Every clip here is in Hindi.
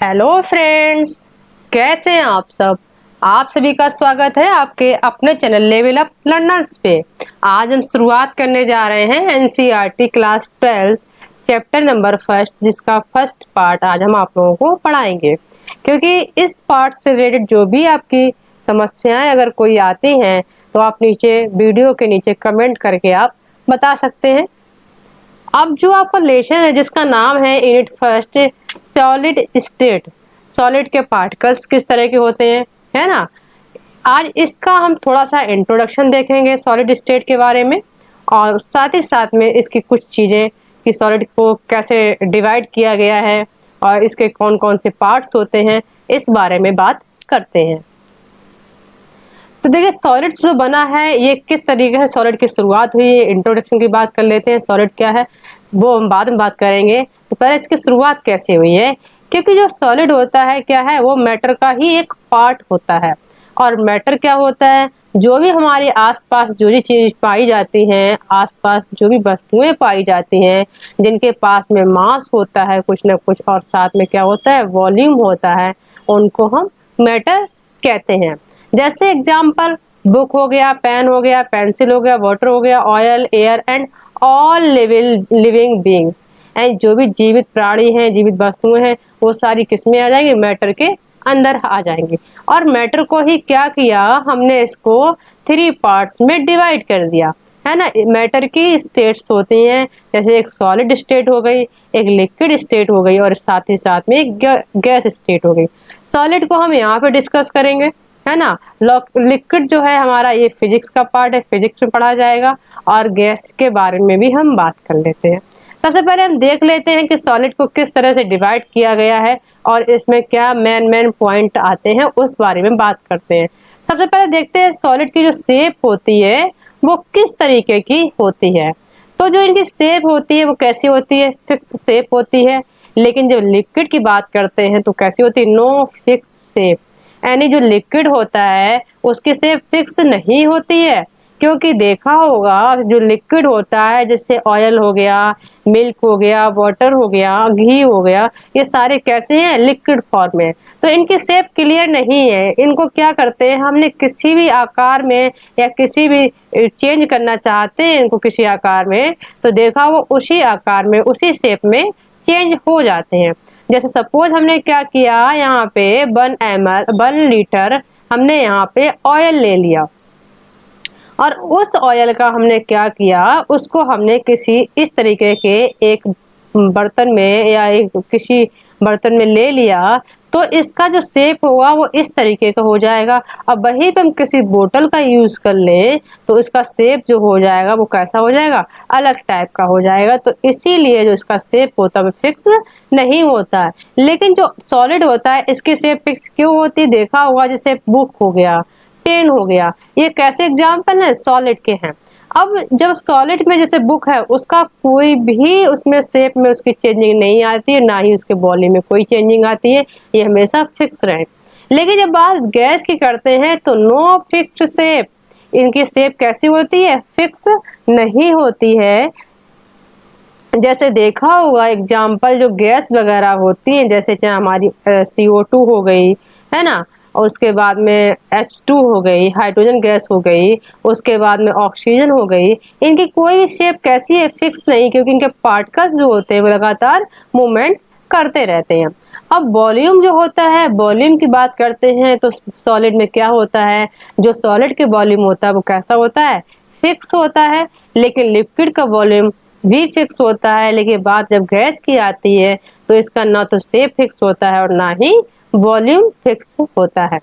हेलो फ्रेंड्स, कैसे हैं आप सब। आप सभी का स्वागत है आपके अपने चैनल लेवल अप लर्नर्स पे। आज हम शुरुआत करने जा रहे हैं NCERT class 12 chapter number first, जिसका फर्स्ट पार्ट आज हम आप लोगों को पढ़ाएंगे। क्योंकि इस पार्ट से रिलेटेड जो भी आपकी समस्याएं अगर कोई आती हैं तो आप नीचे वीडियो के नीचे कमेंट करके आप बता सकते हैं। अब जो आपका लेसन है जिसका नाम है unit first solid state, solid के पार्टिकल्स किस तरह के होते हैं, है ना। आज इसका हम थोड़ा सा इंट्रोडक्शन देखेंगे सॉलिड स्टेट के बारे में, और साथ ही साथ में इसकी कुछ चीज़ें कि सॉलिड को कैसे डिवाइड किया गया है और इसके कौन कौन से पार्ट्स होते हैं, इस बारे में बात करते हैं। तो देखिए सॉलिड जो बना है ये किस तरीके से सॉलिड की शुरुआत हुई है, इंट्रोडक्शन की बात कर लेते हैं। सॉलिड क्या है वो हम बाद में बात करेंगे, तो पहले इसकी शुरुआत कैसे हुई है। क्योंकि जो सॉलिड होता है क्या है, वो मैटर का ही एक पार्ट होता है। और मैटर क्या होता है, जो भी हमारे आसपास जो भी चीज पाई जाती हैं, आसपास जो भी वस्तुएं पाई जाती हैं जिनके पास में मास होता है कुछ ना कुछ, और साथ में क्या होता है वॉल्यूम होता है, उनको हम मैटर कहते हैं। जैसे एग्जाम्पल बुक हो गया, पेन हो गया, पेंसिल हो गया, वाटर हो गया, oil, air and all living beings. And जो भी जीवित प्राणी हैं, जीवित वस्तुएं हैं, वो सारी किसमें आ जाएंगी, मैटर के अंदर आ जाएंगी। और मैटर को ही क्या किया हमने, इसको 3 पार्ट्स में डिवाइड कर दिया, है ना। मैटर की स्टेट्स होती हैं, जैसे एक सॉलिड स्टेट हो गई, एक लिक्विड स्टेट हो गई, और साथ ही साथ में एक गैस स्टेट हो गई। सॉलिड को हम यहाँ पे डिस्कस करेंगे, है ना। लिक्विड जो है हमारा ये फिजिक्स का पार्ट है, फिजिक्स में पढ़ा जाएगा। और गैस के बारे में भी हम बात कर लेते हैं। सबसे पहले हम देख लेते हैं कि सॉलिड को किस तरह से डिवाइड किया गया है और इसमें क्या मेन पॉइंट आते हैं, उस बारे में बात करते हैं। सबसे पहले देखते हैं सॉलिड की जो शेप होती है वो किस तरीके की होती है। तो जो इनकी शेप होती है वो कैसी होती है, फिक्स शेप होती है। लेकिन जब लिक्विड की बात करते हैं तो कैसी होती है, नो फिक्स शेप। यानी जो लिक्विड होता है उसकी शेप फिक्स नहीं होती है। क्योंकि देखा होगा जो लिक्विड होता है, जैसे ऑयल हो गया, मिल्क हो गया, वाटर हो गया, घी हो गया, ये सारे कैसे हैं, लिक्विड फॉर्म में। तो इनकी शेप क्लियर नहीं है। इनको क्या करते हैं, हमने किसी भी आकार में या किसी भी चेंज करना चाहते हैं इनको किसी आकार में, तो देखा वो उसी आकार में उसी शेप में चेंज हो जाते हैं। जैसे सपोज हमने क्या किया, यहाँ पे 1 लीटर हमने यहाँ पे ऑयल ले लिया, और उस ऑयल का हमने क्या किया, उसको हमने किसी इस तरीके के एक बर्तन में या एक किसी बर्तन में ले लिया, तो इसका जो शेप होगा वो इस तरीके का हो जाएगा। अब वहीं पे हम किसी बोतल का यूज कर लें तो इसका शेप जो हो जाएगा वो कैसा हो जाएगा, अलग टाइप का हो जाएगा। तो इसीलिए जो इसका शेप होता है वो फिक्स नहीं होता है। लेकिन जो सॉलिड होता है इसकी शेप फिक्स क्यों होती है, देखा होगा जैसे बुक हो गया, पेन हो गया, ये कैसे एग्जाम्पल है, सॉलिड के हैं। अब जब सॉलिड में जैसे बुक है उसका कोई भी उसमें शेप में उसकी चेंजिंग नहीं आती है, ना ही उसके वॉल्यूम में कोई चेंजिंग आती है, ये हमेशा फिक्स रहे। लेकिन जब बात गैस की करते हैं तो नो फिक्स्ड शेप, इनकी शेप कैसी होती है, फिक्स नहीं होती है। जैसे देखा होगा एग्जाम्पल जो गैस वगैरह होती हैं, जैसे चाहे हमारी CO2 हो गई, है ना, और उसके बाद में H2 हो गई, हाइड्रोजन गैस हो गई, उसके बाद में ऑक्सीजन हो गई, इनकी कोई भी शेप कैसी है, फिक्स नहीं, क्योंकि इनके पार्टिकल्स जो होते हैं वो लगातार मूवमेंट करते रहते हैं। अब वॉल्यूम जो होता है, वॉल्यूम की बात करते हैं तो सॉलिड में क्या होता है, जो सॉलिड के वॉल्यूम होता है वो कैसा होता है, फिक्स होता है। लेकिन लिक्विड का वॉल्यूम भी फिक्स होता है। लेकिन बात जब गैस की आती है तो इसका ना तो शेप फिक्स होता है और ना ही वॉल्यूम फिक्स होता है।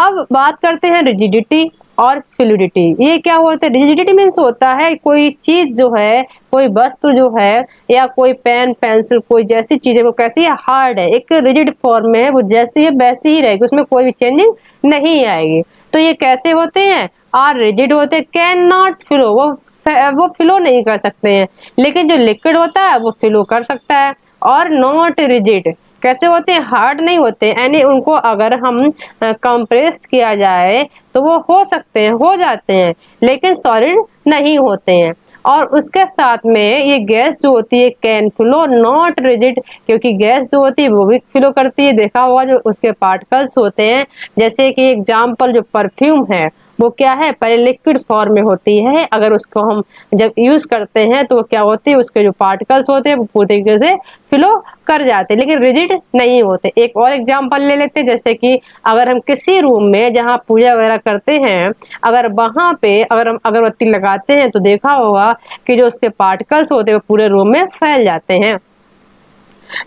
अब बात करते हैं रिजिडिटी और फ्लूइडिटी। ये क्या होता है, रिजिडिटी मीन्स होता है कोई चीज जो है, कोई वस्तु जो है, या कोई पेन पेंसिल कोई जैसी चीज है वो कैसी है, हार्ड है, एक रिजिड फॉर्म में है, वो जैसी है वैसी ही रहेगी, उसमें कोई भी चेंजिंग नहीं आएगी। तो ये कैसे होते हैं, आर रिजिड होते हैं, कैन नॉट फ्लो, वो फ्लो नहीं कर सकते हैं। लेकिन जो लिक्विड होता है वो फ्लो कर सकता है। और नॉट रिजिड कैसे होते हैं, हार्ड नहीं होते, यानी उनको अगर हम कंप्रेस्ड किया जाए तो वो हो सकते हैं, हो जाते हैं, लेकिन सॉलिड नहीं होते हैं। और उसके साथ में ये गैस जो होती है कैन फ्लो नॉट रिजिड, क्योंकि गैस जो होती है वो भी फ्लो करती है। देखा होगा जो उसके पार्टिकल्स होते हैं, जैसे कि एग्जाम्पल जो परफ्यूम है वो क्या है, पहले लिक्विड फॉर्म में होती है, अगर उसको हम जब यूज करते हैं तो क्या होती है, उसके जो पार्टिकल्स होते हैं वो पूरी तरीके से फ्लो कर जाते हैं, लेकिन रिजिड नहीं होते। एक और एग्जांपल ले लेते हैं, जैसे कि अगर हम किसी रूम में जहाँ पूजा वगैरह करते हैं, अगर वहां पे अगर हम अगरबत्ती लगाते हैं तो देखा होगा कि जो उसके पार्टिकल्स होते हैं वो पूरे रूम में फैल जाते हैं।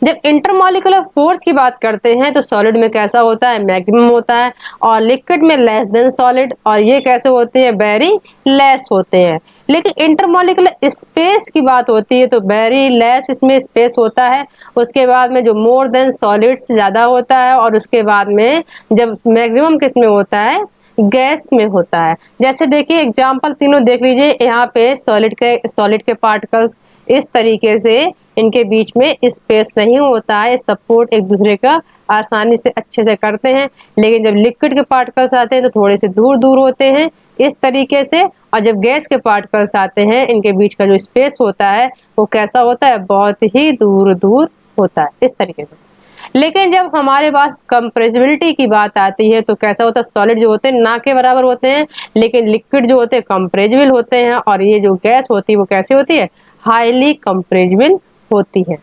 जब इंटरमॉलिक्यूलर फोर्स की बात करते हैं तो सॉलिड में कैसा होता है, मैक्सिमम होता है, और लिक्विड में लेस देन सॉलिड, और ये कैसे होते हैं, वेरी लेस होते हैं। लेकिन इंटरमॉलिक्यूलर स्पेस की बात होती है तो वेरी लेस इसमें स्पेस होता है। उसके बाद में जो मोर देन सॉलिड से ज्यादा होता है, और उसके बाद में जब मैक्सिमम किस में होता है, गैस में होता है। जैसे देखिए एग्जाम्पल तीनों देख लीजिए, यहाँ पे सॉलिड के पार्टिकल्स इस तरीके से इनके बीच में स्पेस नहीं होता है, सपोर्ट एक दूसरे का आसानी से अच्छे से करते हैं। लेकिन जब लिक्विड के पार्टिकल्स आते हैं तो थोड़े से दूर दूर होते हैं इस तरीके से, और जब गैस के पार्टिकल्स आते हैं इनके बीच का जो स्पेस होता है वो कैसा होता है, बहुत ही दूर दूर होता है इस तरीके से। लेकिन जब हमारे पास कंप्रेसिबिलिटी की बात आती है तो कैसा होता है, सॉलिड जो होते हैं ना के बराबर होते हैं, लेकिन लिक्विड जो होते हैं कंप्रेसिबल होते हैं, और ये जो गैस होती है वो कैसी होती है, हाईली कंप्रेसिबल होती है।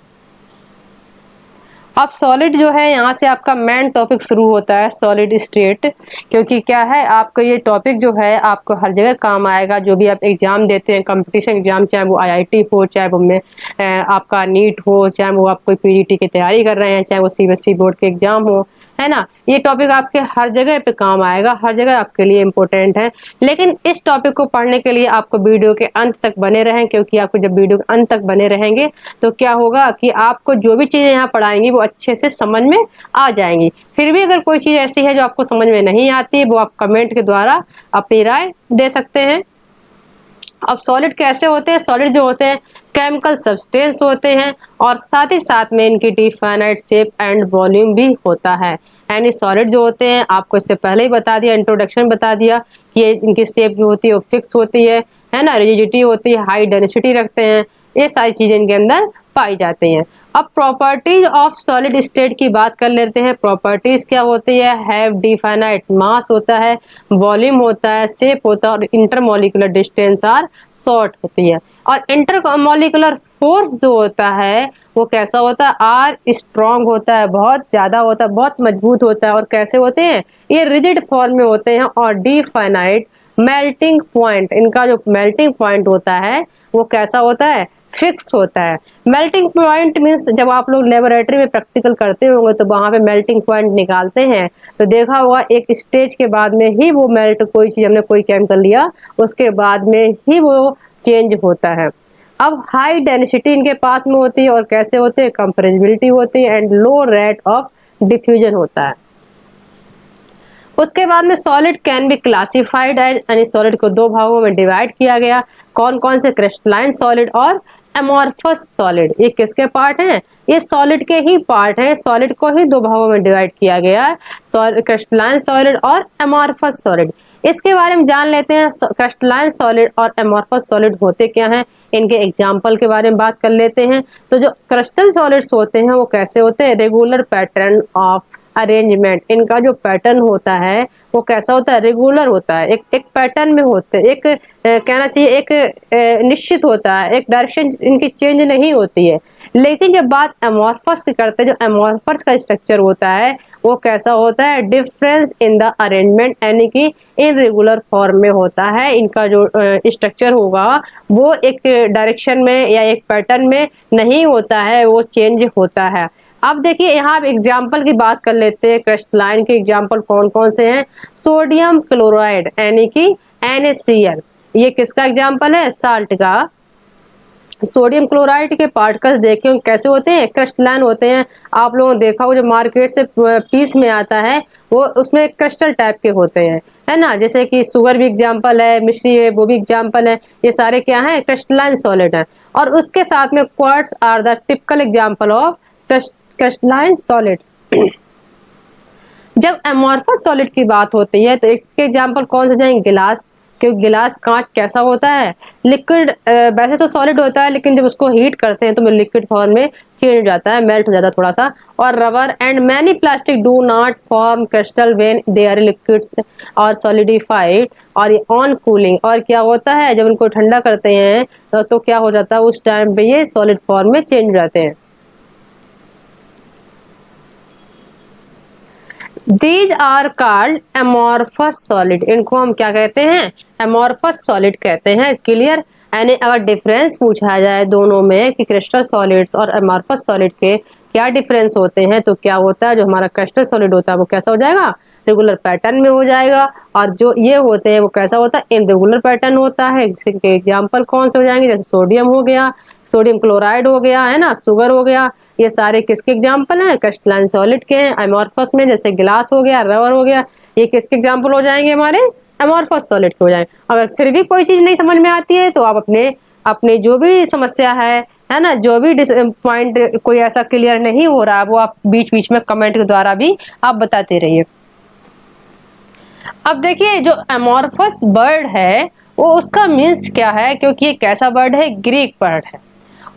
अब सॉलिड जो है, यहाँ से आपका मेन टॉपिक शुरू होता है, सॉलिड स्टेट, क्योंकि क्या है आपको ये टॉपिक जो है आपको हर जगह काम आएगा। जो भी आप एग्जाम देते हैं, कंपटीशन एग्जाम, चाहे वो आईआईटी हो, चाहे वो में आपका नीट हो, चाहे वो आप कोई पीजीटी की तैयारी कर रहे हैं, चाहे वो सीबीएसई बोर्ड के एग्जाम हो, है ना, ये टॉपिक आपके हर जगह पे काम आएगा, हर जगह आपके लिए इम्पोर्टेंट है। लेकिन इस टॉपिक को पढ़ने के लिए आपको वीडियो के अंत तक बने रहें, क्योंकि आपको जब वीडियो के अंत तक बने रहेंगे तो क्या होगा कि आपको जो भी चीजें यहाँ पढ़ाएंगी वो अच्छे से समझ में आ जाएंगी। फिर भी अगर कोई चीज ऐसी है जो आपको समझ में नहीं आती, वो आप कमेंट के द्वारा अपनी राय दे सकते हैं। अब सॉलिड कैसे होते हैं, सॉलिड जो होते हैं केमिकल सब्सटेंस होते हैं, और साथ ही साथ में इनकी डिफाइनाइट शेप एंड वॉल्यूम भी होता है। यानी सॉलिड जो होते हैं, आपको इससे पहले ही बता दिया, इंट्रोडक्शन बता दिया कि ये इनकी शेप जो होती है वो फिक्स होती है ना, रिजिडिटी होती है, हाई डेंसिटी रखते हैं, ये सारी चीजें इनके अंदर पाई जाती हैं। अब प्रॉपर्टीज ऑफ सॉलिड स्टेट की बात कर लेते हैं। प्रॉपर्टीज क्या होती है, हैव डिफाइनाइट मास होता है, वॉल्यूम होता है, शेप होता है, और इंटरमॉलिक्यूलर डिस्टेंस आर शॉर्ट होती है। और इंटरमॉलिक्यूलर फोर्स जो होता है वो कैसा होता है, आर स्ट्रॉन्ग होता है, बहुत ज्यादा होता है, बहुत मजबूत होता है। और कैसे होते हैं, ये रिजिड फॉर्म में होते हैं। और डिफाइनाइट मेल्टिंग पॉइंट, इनका जो मेल्टिंग पॉइंट होता है वो कैसा होता है, फिक्स होता है। मेल्टिंग पॉइंट मीन्स जब आप लोग लेबोरेटरी में प्रैक्टिकल करते होंगे तो वहां पे मेल्टिंग पॉइंट निकालते हैं, तो देखा होगा एक स्टेज के बाद में ही वो मेल्ट, कोई चीज हमने कोई केमिकल लिया उसके बाद में ही वो चेंज होता है। अब हाई डेंसिटी इनके पास में होती है, और कैसे होते हैं, कंप्रेसिबिलिटी होती है, and low rate of diffusion होता है। उसके बाद में solid can be classified as, यानी सॉलिड को दो भागों में डिवाइड किया गया। कौन कौन से, क्रिस्टलाइन सॉलिड और एमॉर्फस सॉलिड। ये किसके पार्ट हैं, ये सॉलिड के ही पार्ट हैं। सॉलिड को ही दो भागों में डिवाइड किया गया है, क्रिस्टलाइन सॉलिड और एमॉर्फस सॉलिड। इसके बारे में जान लेते हैं, क्रिस्टलाइन सॉलिड और एमॉर्फस सॉलिड होते क्या हैं, इनके एग्जाम्पल के बारे में बात कर लेते हैं। तो जो क्रिस्टल सॉलिड्स होते हैं वो कैसे होते हैं, रेगुलर पैटर्न ऑफ अरेंजमेंट, इनका जो पैटर्न होता है वो कैसा होता है, रेगुलर होता है, एक पैटर्न में होते हैं, एक कहना चाहिए एक निश्चित होता है, एक डायरेक्शन इनकी चेंज नहीं होती है। लेकिन जब बात एमॉर्फस की करते हैं, जो एमॉर्फस का स्ट्रक्चर होता है वो कैसा होता है, डिफरेंस इन द अरेंजमेंट, यानी कि इनरेगुलर फॉर्म में होता है। इनका जो स्ट्रक्चर होगा वो एक डायरेक्शन में या एक पैटर्न में नहीं होता है, वो चेंज होता है। अब देखिए यहाँ एग्जाम्पल की बात कर लेते हैं, क्रिस्टलाइन के एग्जाम्पल कौन कौन से हैं। सोडियम क्लोराइड यानी कि NaCl, ये किसका एग्जाम्पल है, साल्ट का। सोडियम क्लोराइड के पार्टिकल्स देखे कैसे होते हैं, क्रिस्टलाइन होते हैं। आप लोगों ने देखा हो जो मार्केट से पीस में आता है वो उसमें क्रिस्टल टाइप के होते हैं, है ना, जैसे कि शुगर भी एग्जाम्पल है, मिश्री है वो भी एग्जाम्पल है। ये सारे क्या है, क्रिस्टलाइन सॉलिड है। और उसके साथ में quartz are the typical example of crystalline solid. जब एमॉर्फस सॉलिड की बात होती है तो इसके एग्जाम्पल कौन से जाएंगे, गिलास, कि गिलास कांच कैसा होता है, लिक्विड वैसे तो सॉलिड होता है, लेकिन जब उसको हीट करते हैं तो लिक्विड फॉर्म में चेंज हो जाता है, मेल्ट हो जाता है थोड़ा सा। और rubber and many plastic do not form crystal when they are liquids और सॉलिडिफाइड और ये ऑन कूलिंग। और क्या होता है जब उनको ठंडा करते हैं तो क्या हो जाता है, उस टाइम पे ये सॉलिड फॉर्म में चेंज हो जाते हैं। These are called amorphous solid। इनको हम क्या कहते हैं, amorphous solid कहते हैं। क्लियर। यानी अगर डिफरेंस पूछा जाए दोनों में कि क्रिस्टल सॉलिड्स और amorphous solid के क्या डिफरेंस होते हैं, तो क्या होता है, जो हमारा क्रिस्टल सॉलिड होता है वो कैसा हो जाएगा, रेगुलर पैटर्न में हो जाएगा। और जो ये होते हैं वो कैसा होता है, इनरेगुलर पैटर्न होता है। जिसके एग्जाम्पल कौन से हो जाएंगे, जैसे सोडियम हो गया, सोडियम क्लोराइड हो गया, है ना, शुगर हो गया, ये सारे किसके एग्जाम्पल हैं, क्रिस्टलाइन सॉलिड के हैं। अमोर्फस में जैसे गिलास हो गया, रबर हो गया, ये किसके एग्जाम्पल हो जाएंगे, हमारे अमोर्फस सॉलिड के हो जाएंगे। अगर फिर भी कोई चीज नहीं समझ में आती है तो आप अपने अपने जो भी समस्या है ना, जो भी पॉइंट कोई ऐसा क्लियर नहीं हो रहा, वो आप बीच बीच में कमेंट के द्वारा भी आप बताते रहिए। अब देखिए जो अमोर्फस बर्ड है वो उसका मीन्स क्या है, क्योंकि ये कैसा बर्ड है, ग्रीक बर्ड है,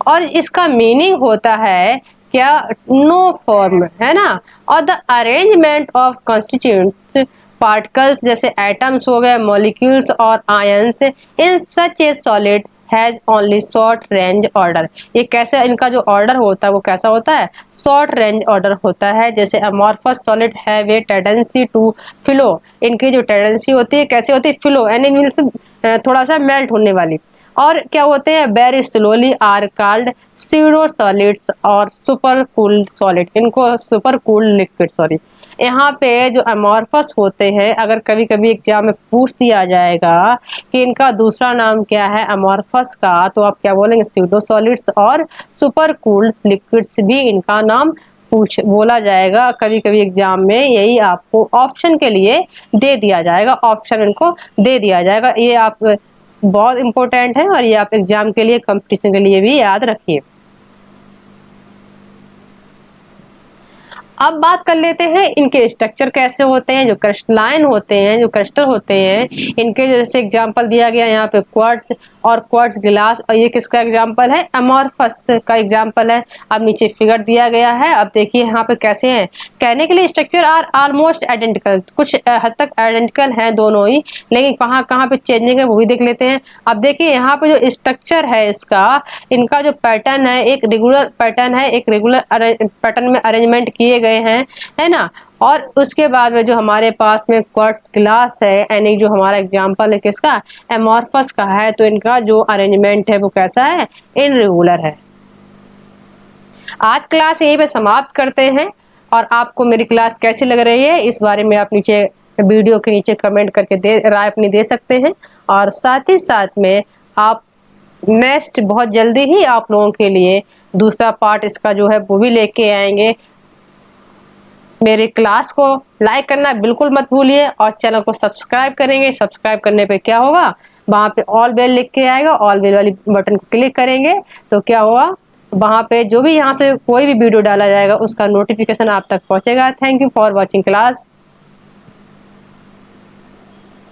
और इसका मीनिंग होता है क्या, नो फॉर्म, है ना, और the arrangement of constituents particles जैसे एटम्स हो गए, मॉलिक्यूल्स और ions in such A solid has only short range order. ये कैसे, इनका जो ऑर्डर होता है वो कैसा होता है, शॉर्ट रेंज ऑर्डर होता है। जैसे amorphous solid have a tendency to flow, इनकी जो टेंडेंसी होती है कैसे होती है, फ्लो यानी थोड़ा सा मेल्ट होने वाली। और क्या होते हैं, very slowly are called pseudo solids और सुपर कूल्ड सॉलिड, इनको सुपर कूल्ड लिक्विड, सॉरी। यहाँ पे जो अमोर्फस होते हैं, अगर कभी कभी एग्जाम में पूछ दिया जाएगा कि इनका दूसरा नाम क्या है अमोर्फस का, तो आप क्या बोलेंगे, सीडो सॉलिड्स और सुपर कूल्ड लिक्विड्स भी इनका नाम बोला जाएगा। कभी कभी एग्जाम में यही आपको ऑप्शन के लिए दे दिया जाएगा, ऑप्शन इनको दे दिया जाएगा। ये आप बहुत इंपॉर्टेंट है और ये आप एग्जाम के लिए, कंपटीशन के लिए भी याद रखिए। अब बात कर लेते हैं इनके स्ट्रक्चर कैसे होते हैं। जो क्रिस्टलाइन होते हैं, जो क्रिस्टल होते हैं, इनके जैसे एग्जांपल दिया गया यहाँ पे क्वार्ट्ज और क्वार्ट्ज गिलास, और ये किसका एग्जांपल है, अमोर्फस का एग्जांपल है। अब नीचे फिगर दिया गया है, अब देखिए यहाँ पे कैसे हैं। कहने के लिए स्ट्रक्चर आर ऑलमोस्ट आइडेंटिकल, कुछ हद तक आइडेंटिकल हैं दोनों ही, लेकिन कहाँ कहाँ पे चेंजिंग है वो भी देख लेते हैं। अब देखिए यहाँ पे जो स्ट्रक्चर है इसका, इनका जो पैटर्न है एक रेगुलर पैटर्न है, एक रेगुलर पैटर्न में अरेंजमेंट किए गए हैं, है ना। और उसके बाद में जो हमारे पास में क्वार्ट्ज ग्लास है, यानी जो हमारा एग्जांपल है किसका, अमोर्फस का है, तो इनका जो अरेंजमेंट है वो कैसा है, इनरेगुलर है। आज क्लास यहीं पे समाप्त करते हैं, और आपको मेरी क्लास कैसी लग रही है इस बारे में आप नीचे वीडियो के नीचे कमेंट करके राय अपनी दे सकते हैं। और साथ ही साथ में आप नेक्स्ट बहुत जल्दी ही आप लोगों के लिए दूसरा पार्ट इसका जो है वो भी लेके आएंगे। मेरी क्लास को लाइक करना बिल्कुल मत भूलिए, और चैनल को सब्सक्राइब करेंगे। सब्सक्राइब करने पे क्या होगा, वहां पे ऑल बेल लिख के आएगा, ऑल बेल वाली बटन को क्लिक करेंगे तो क्या होगा, वहां पे जो भी यहाँ से कोई भी वीडियो डाला जाएगा उसका नोटिफिकेशन आप तक पहुंचेगा। Thank you for watching class.